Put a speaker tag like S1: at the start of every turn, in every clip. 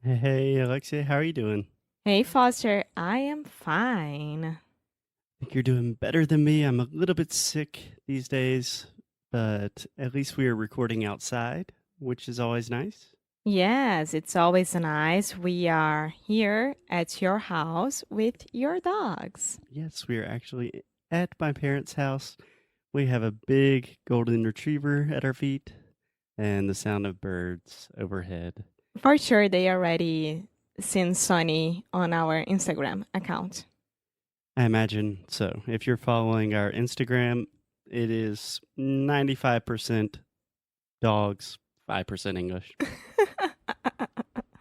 S1: Hey, Alexia, how are you doing?
S2: Hey Foster, I am fine.
S1: I think you're doing better than me. I'm a little bit sick these days, but at least we are recording outside, which is always nice.
S2: Yes, it's always nice. We are here at your house with your dogs.
S1: Yes, we are actually at my parents' house. We have a big golden retriever at our feet and the sound of birds overhead.
S2: For sure, they already seen Sonny on our Instagram account.
S1: I imagine so. If you're following our Instagram, it is 95% dogs, 5% English.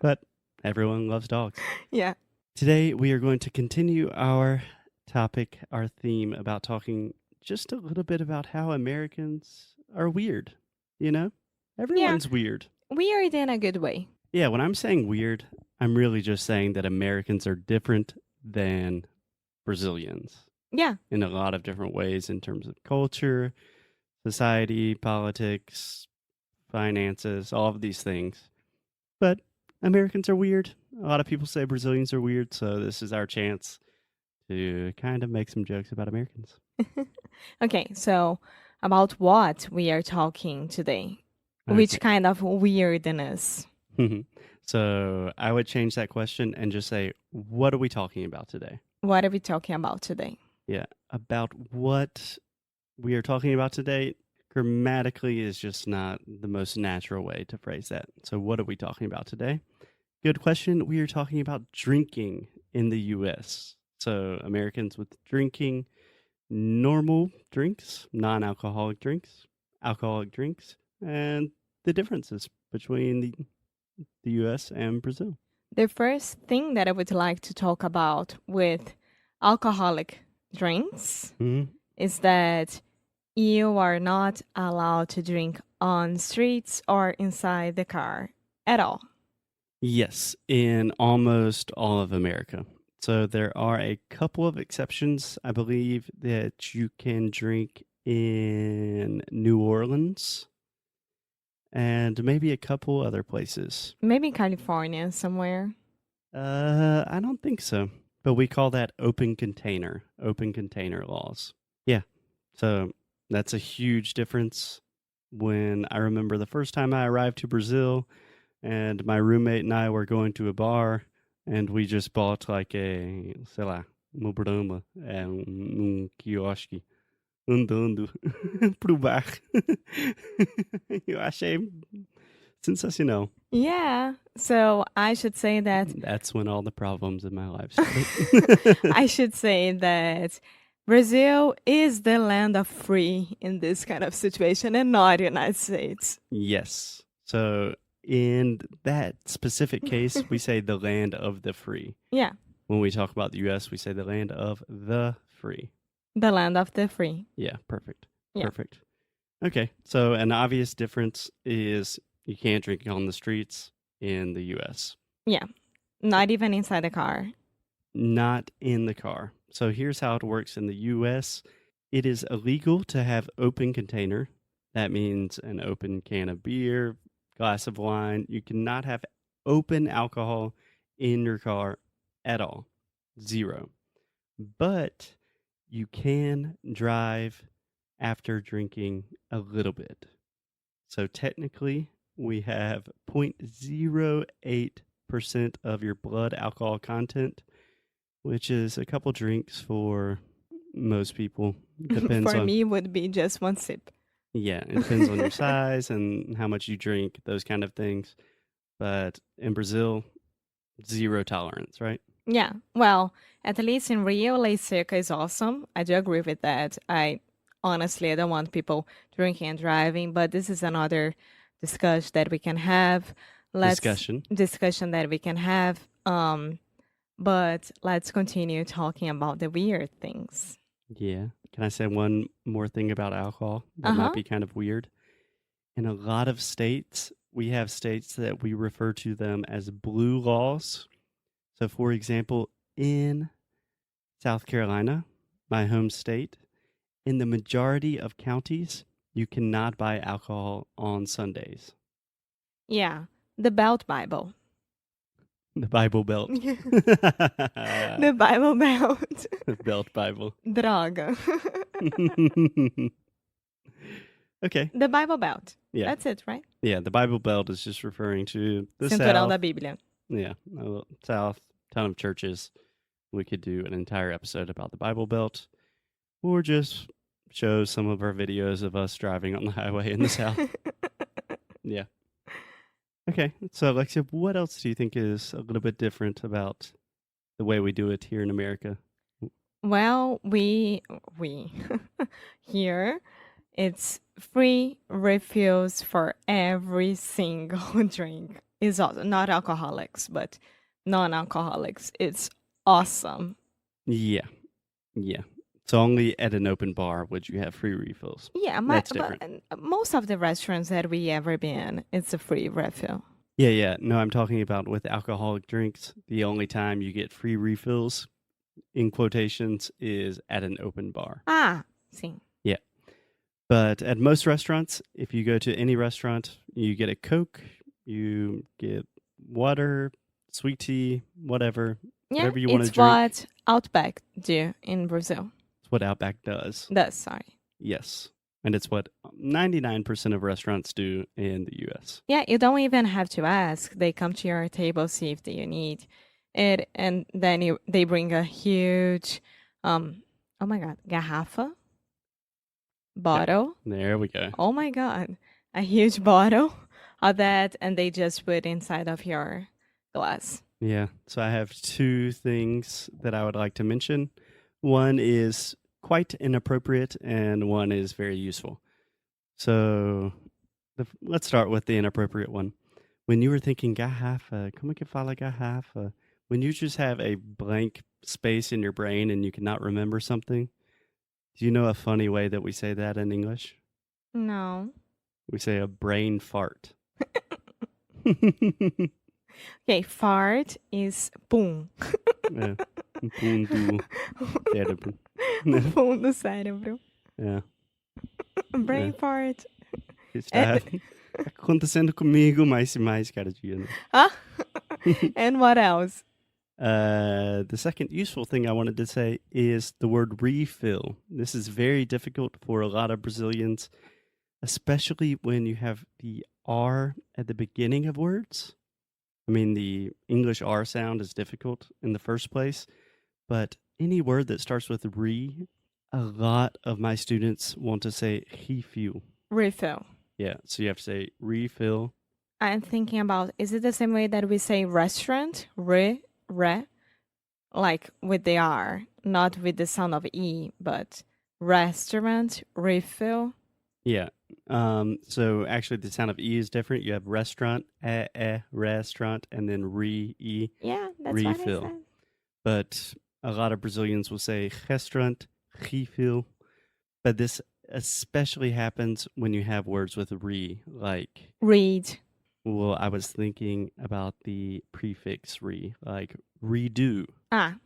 S1: But everyone loves dogs.
S2: Yeah.
S1: Today, we are going to continue our topic, our theme about talking just a little bit about how Americans are weird. You know,
S2: Yeah,
S1: everyone's weird.
S2: weird in a good way.
S1: Yeah, when I'm saying weird, I'm really just saying that Americans are different than Brazilians
S2: Yeah,
S1: in a lot of different ways in terms of culture, society, politics, finances, all of these things. But Americans are weird. A lot of people say Brazilians are weird, so this is our chance to kind of make some jokes about Americans.
S2: okay, so about what we are talking today?
S1: Okay.
S2: Which kind of weirdness?
S1: So I would change that question and just say, what are we talking about today?
S2: What are we talking about today?
S1: Yeah, about what we are talking about today. Grammatically is just not the most natural way to phrase that. So, what are we talking about today? Good question. We are talking about drinking in the US. So, Americans with drinking, normal drinks, non alcoholic drinks, and the differences between the US and Brazil.
S2: The first thing that I would like to talk about with alcoholic drinks
S1: Mhm.
S2: is that you are not allowed to drink on streets or inside the car at all.
S1: Yes, in almost all of America. So there are a couple of exceptions. I believe that you can drink in New Orleans and maybe a couple other places.
S2: Maybe California somewhere.
S1: I don't think so. But we call that open container laws. Yeah. So that's a huge difference. When I remember the first time I arrived to Brazil, and my roommate and I were going to a bar, and we just bought like sei lá, uma brama, quiosque, andando pro bar. Eu achei sensacional.
S2: Yeah, so I should say that
S1: That's when all the problems in my life started.
S2: I should say that Brazil is the land of free in this kind of situation and not United States.
S1: Yes. So in that specific case, we say the land of the free.
S2: Yeah,
S1: When we talk about the US, we say the land of the free.
S2: the land of the free.
S1: Yeah, perfect.
S2: Yeah.
S1: Perfect. Okay, so an obvious difference is you can't drink on the streets in the US.
S2: Yeah, not even inside the car.
S1: Not in the car. So here's how it works in the US. It is illegal to have open container. That means an open can of beer, glass of wine. You cannot have open alcohol in your car at all. Zero. But you can drive after drinking a little bit. So technically, we have 0.08% of your blood alcohol content, which is a couple drinks for most people. Depends
S2: For
S1: on,
S2: me, would be just one sip.
S1: yeah, it depends on your size and how much you drink, those kind of things. But in Brazil, zero tolerance, right?
S2: Yeah, well, at least in Rio, lei seca is awesome. I do agree with that. I don't want people drinking and driving, but this is another discussion that we can have. Let's
S1: Discussion.
S2: discussion that we can have. But let's continue talking about the weird things.
S1: Yeah. Can I say one more thing about alcohol
S2: Uh
S1: that might
S2: huh.
S1: be kind of weird? In a lot of states, we have states that we refer to them as blue laws. So, for example, in South Carolina, my home state, in the majority of counties, you cannot buy alcohol on Sundays.
S2: Yeah, the Belt Bible.
S1: The Bible Belt.
S2: The Bible Belt.
S1: Belt Bible.
S2: Droga.
S1: Okay.
S2: The Bible Belt.
S1: Yeah.
S2: That's it, right?
S1: Yeah, the Bible Belt is just referring to the
S2: Cinturão
S1: South.
S2: da Bíblia.
S1: Yeah, South, ton of churches. We could do an entire episode about the Bible Belt, or just show some of our videos of us driving on the highway in the South. Yeah. Okay, so Alexia, what else do you think is a little bit different about the way we do it here in America?
S2: Well, we here, it's free refills for every single drink. It's also not alcoholics, but non-alcoholics. It's awesome.
S1: Yeah. So only at an open bar would you have free refills.
S2: Yeah,
S1: That's
S2: but
S1: different.
S2: most of the restaurants that we ever been, it's a free refill.
S1: Yeah. No, I'm talking about with alcoholic drinks. The only time you get free refills, in quotations, is at an open bar.
S2: Ah, sim.
S1: Yeah. But at most restaurants, if you go to any restaurant, you get a Coke, you get water, sweet tea, whatever.
S2: Yeah,
S1: Whatever you wanna
S2: it's
S1: drink.
S2: what Outback do in Brazil.
S1: It's what Outback does.
S2: Sorry.
S1: Yes. And it's what 99% of restaurants do in the U.S.
S2: Yeah, you don't even have to ask. They come to your table, see if you need it, and then they bring a huge, oh my God, garrafa, bottle.
S1: There we go.
S2: Oh my God, a huge bottle of that, and they just put inside of your glass.
S1: Yeah. So I have two things that I would like to mention. One is quite inappropriate and one is very useful. So let's start with the inappropriate one. When you were thinking garrafa, como que fala garrafa? When you just have a blank space in your brain and you cannot remember something, do you know a funny way that we say that in English?
S2: No.
S1: We say a brain fart.
S2: Okay, fart is pum.
S1: É, pum do cérebro.
S2: Pum do cérebro.
S1: É.
S2: Brain
S1: É.
S2: fart.
S1: Está acontecendo comigo mais e mais cada dia. Né?
S2: Ah? And what else?
S1: The second useful thing I wanted to say is the word refill. This is very difficult for a lot of Brazilians, especially when you have the R at the beginning of words. I mean, the English R sound is difficult in the first place, but any word that starts with re, a lot of my students want to say refill.
S2: Refill.
S1: Yeah, so you have to say refill.
S2: I'm thinking about, is it the same way that we say restaurant? Re, like with the R, not with the sound of E, but restaurant, refill.
S1: Yeah. So actually the sound of E is different. You have restaurant, restaurant, and then re-E.
S2: Yeah, that's
S1: Refill.
S2: what I said.
S1: But a lot of Brazilians will say restaurant, refill. But this especially happens when you have words with re, like,
S2: Read.
S1: well, I was thinking about the prefix re, like redo
S2: Ah,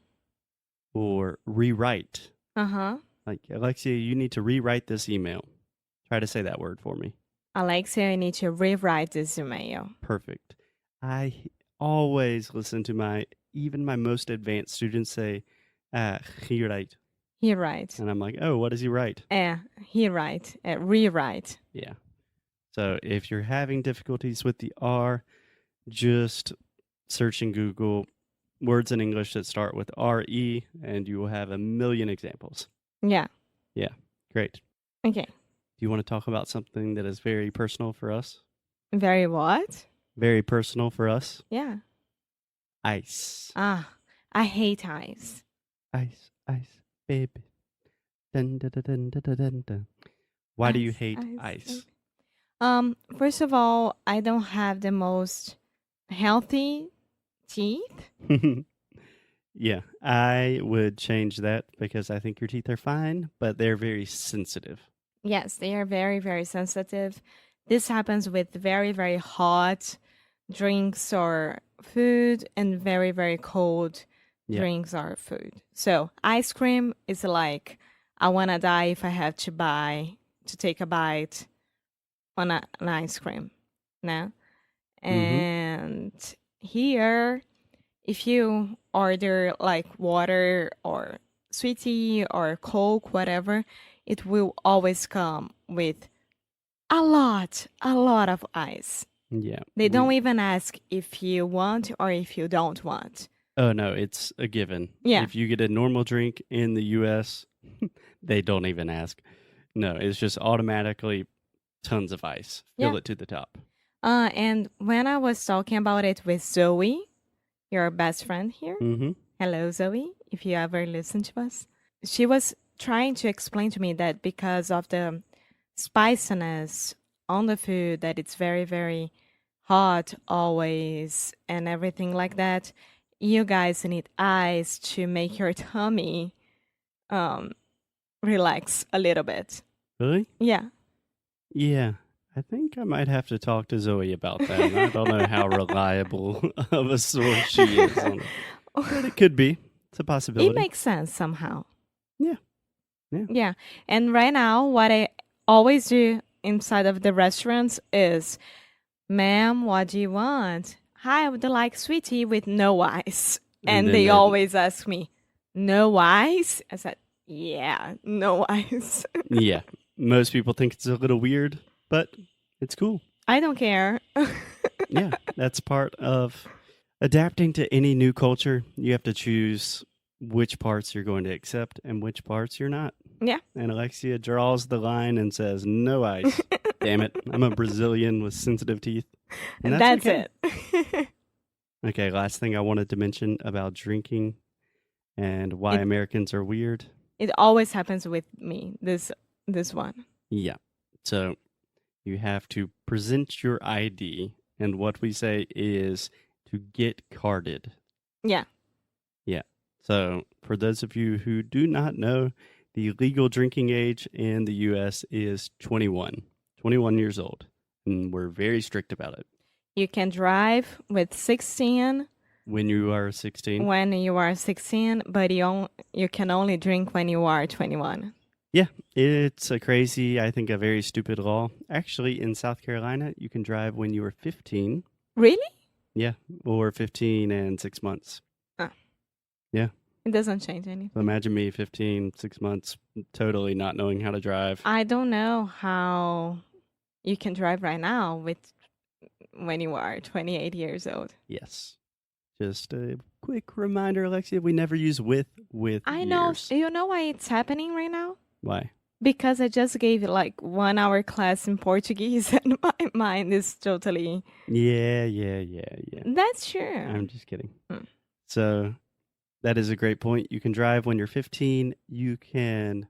S1: or rewrite.
S2: uh-huh.
S1: Like, Alexia, you need to rewrite this email. Try to say that word for me.
S2: Alexia, I need to rewrite this email.
S1: Perfect. I always listen to even my most advanced students say, he write.
S2: He write.
S1: And I'm like, oh, what does he write?
S2: He write. Rewrite.
S1: Yeah. So if you're having difficulties with the R, just search in Google words in English that start with R-E, and you will have a million examples.
S2: Yeah.
S1: Great.
S2: Okay.
S1: Do you want to talk about something that is very personal for us?
S2: Very what?
S1: Very personal for us?
S2: Yeah.
S1: Ice.
S2: Ah, I hate ice.
S1: Ice, baby. Dun, dun, dun, dun, dun, dun, dun. Why do you
S2: Ice,
S1: hate
S2: ice,
S1: ice?
S2: First of all, I don't have the most healthy teeth.
S1: Yeah, I would change that because I think your teeth are fine, but they're very sensitive.
S2: Yes, they are very, very sensitive. This happens with very, very hot drinks or food and very, very cold drinks or food. So ice cream is like, I want to die if I have to take a bite on an ice cream. No? And here if you order like water or sweet tea or Coke, whatever, it will always come with a lot of ice.
S1: Yeah.
S2: They don't even ask if you want or if you don't want.
S1: Oh, no, it's a given.
S2: Yeah.
S1: If you get a normal drink in the US, they don't even ask. No, it's just automatically tons of ice. Fill
S2: Yeah.
S1: it to the top.
S2: And when I was talking about it with Zoe, your best friend here,
S1: Mm-hmm.
S2: hello, Zoe, if you ever listen to us, she was trying to explain to me that because of the spiciness on the food, that it's very, very hot always and everything like that, you guys need ice to make your tummy relax a little bit.
S1: Really?
S2: Yeah.
S1: Yeah. I think I might have to talk to Zoe about that. I don't know how reliable of a source she is on it. But it could be. It's a possibility.
S2: It makes sense somehow.
S1: Yeah. Yeah.
S2: Yeah. And right now, what I always do inside of the restaurants is, ma'am, what do you want? Hi, I would like sweet tea with no ice. And
S1: then
S2: they always ask me, no ice? I said, yeah, no ice.
S1: Yeah. Most people think it's a little weird, but it's cool.
S2: I don't care.
S1: Yeah. That's part of adapting to any new culture. You have to choose which parts you're going to accept and which parts you're not.
S2: Yeah.
S1: And Alexia draws the line and says, no ice. Damn it. I'm a Brazilian with sensitive teeth. And
S2: That's
S1: okay.
S2: it.
S1: Okay, last thing I wanted to mention about drinking and why Americans are weird.
S2: It always happens with me, this one.
S1: Yeah. So you have to present your ID, and what we say is to get carded.
S2: Yeah.
S1: Yeah. So for those of you who do not know, the legal drinking age in the U.S. is 21 years old, and we're very strict about it.
S2: You can drive with 16
S1: when you are 16.
S2: When you are 16, but you can only drink when you are 21.
S1: Yeah, it's a crazy, I think a very stupid law. Actually, in South Carolina, you can drive when you are 15.
S2: Really?
S1: Yeah, or 15 and 6 months. Yeah.
S2: It doesn't change anything.
S1: So imagine me 15, 6 months, totally not knowing how to drive.
S2: I don't know how you can drive right now when you are 28 years old.
S1: Yes. Just a quick reminder, Alexia, we never use with
S2: I know.
S1: years.
S2: You know why it's happening right now?
S1: Why?
S2: Because I just gave like 1 hour class in Portuguese and my mind is totally...
S1: Yeah.
S2: That's true.
S1: I'm just kidding. So that is a great point. You can drive when you're 15. You can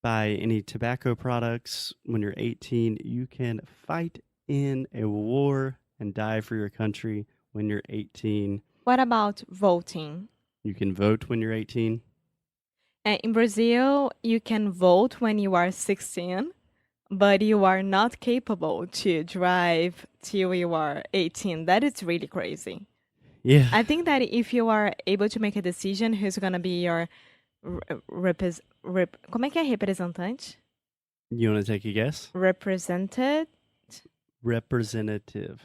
S1: buy any tobacco products when you're 18. You can fight in a war and die for your country when you're 18.
S2: What about voting?
S1: You can vote when you're 18.
S2: In Brazil, you can vote when you are 16, but you are not capable to drive till you are 18. That is really crazy.
S1: Yeah.
S2: I think that if you are able to make a decision who's going to be your como é que é representante?
S1: You want to take a guess?
S2: Representative.
S1: Representative.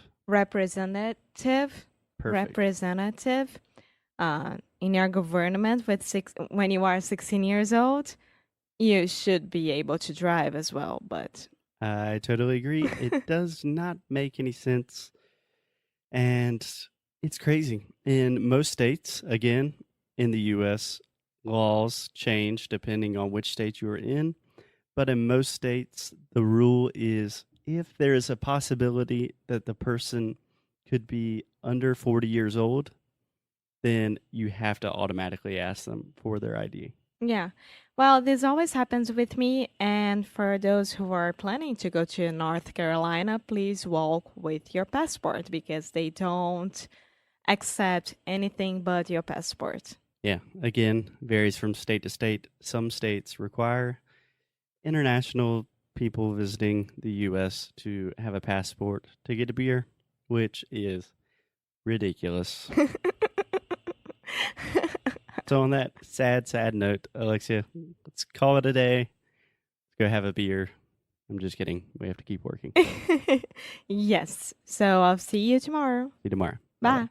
S1: Perfect.
S2: Representative. In your government when you are 16 years old, you should be able to drive as well, but
S1: I totally agree. It does not make any sense. And it's crazy. In most states, again, in the U.S., laws change depending on which state you are in. But in most states, the rule is if there is a possibility that the person could be under 40 years old, then you have to automatically ask them for their ID.
S2: Yeah. Well, this always happens with me. And for those who are planning to go to North Carolina, please walk with your passport because they don't accept anything but your passport.
S1: Yeah. Again, varies from state to state. Some states require international people visiting the U.S. to have a passport to get a beer, which is ridiculous. So on that sad note, Alexia, let's call it a day. Let's go have a beer. I'm just kidding. We have to keep working.
S2: Yes. So I'll see you tomorrow.
S1: See you tomorrow.
S2: Bye.
S1: Bye.